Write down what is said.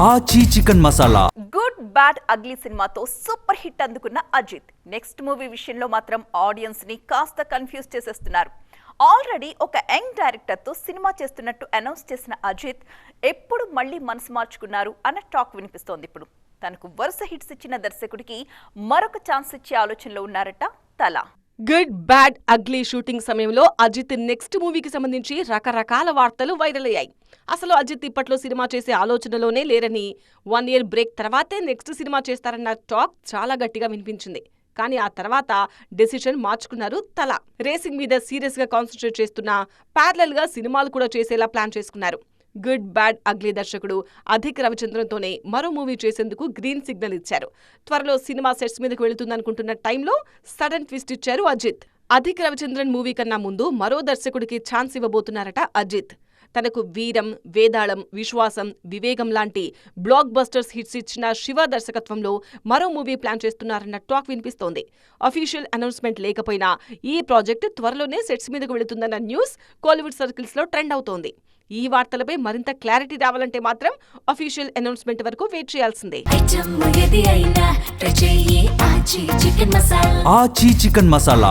ఆచి chicken masala. Good bad ugly సినిమాతో super hit అందుకున్న అజిత్ నెక్స్ట్ మూవీ విషయంలో మాత్రం ఆడియన్స్ ని కాస్త కన్ఫ్యూజ్ చేసేస్తున్నారు. ఆల్రెడీ ఒక యంగ్ డైరెక్టర్ తో సినిమా చేస్తున్నట్టు అనౌన్స్ చేసిన అజిత్ ఎప్పుడు మళ్ళీ మనసు మార్చుకున్నారు అన్న టాక్ వినిపిస్తోంది. ఇప్పుడు తనకు వరుస హిట్స్ ఇచ్చిన దర్శకుడికి మరొక ఛాన్స్ ఇచ్చే ఆలోచనలో ఉన్నారట తల. గుడ్ బ్యాడ్ అగ్లీ షూటింగ్ సమయంలో అజిత్ నెక్స్ట్ మూవీకి సంబంధించి రకరకాల వార్తలు వైరల్ అయ్యాయి. అసలు అజిత్ ఇప్పట్లో సినిమా చేసే ఆలోచనలోనే లేరని, 1 year బ్రేక్ తర్వాతే నెక్స్ట్ సినిమా చేస్తారన్న టాక్ చాలా గట్టిగా వినిపించింది. కానీ ఆ తర్వాత డెసిషన్ మార్చుకున్నారు తల. రేసింగ్ మీద సీరియస్ గా కాన్సన్ట్రేట్ చేస్తున్నా ప్యారలల్ గా సినిమాలు కూడా చేసేలా ప్లాన్ చేసుకున్నారు. గుడ్ బ్యాడ్ అగ్లీ దర్శకుడు అధిక్ రవిచంద్రన్తోనే మరో మూవీ చేసేందుకు గ్రీన్ సిగ్నల్ ఇచ్చారు. త్వరలో సినిమా సెట్స్ మీదకు వెళుతుందనుకుంటున్న టైంలో సడన్ ట్విస్ట్ ఇచ్చారు అజిత్. అధిక్ రవిచంద్రన్ మూవీ కన్నా ముందు మరో దర్శకుడికి ఛాన్స్ ఇవ్వబోతున్నారట అజిత్. తనకు వీరం, వేదాళం, విశ్వాసం, వివేగం లాంటి బ్లాక్ బస్టర్స్ హిట్స్ ఇచ్చిన శివ దర్శకత్వంలో మరో మూవీ ప్లాన్ చేస్తున్నారన్న టాక్ వినిపిస్తోంది. అఫీషియల్ అనౌన్స్మెంట్ లేకపోయినా ఈ ప్రాజెక్ట్ త్వరలోనే సెట్స్ మీదకు వెళుతుందన్న న్యూస్ కోలీవుడ్ సర్కిల్స్ లో ట్రెండ్ అవుతోంది. ఈ వార్తలపై మరింత క్లారిటీ రావాలంటే మాత్రం అఫీషియల్ అనౌన్స్మెంట్ వరకు వెయిట్ చేయాల్సిందే. ఆచి చికెన్ మసాలా.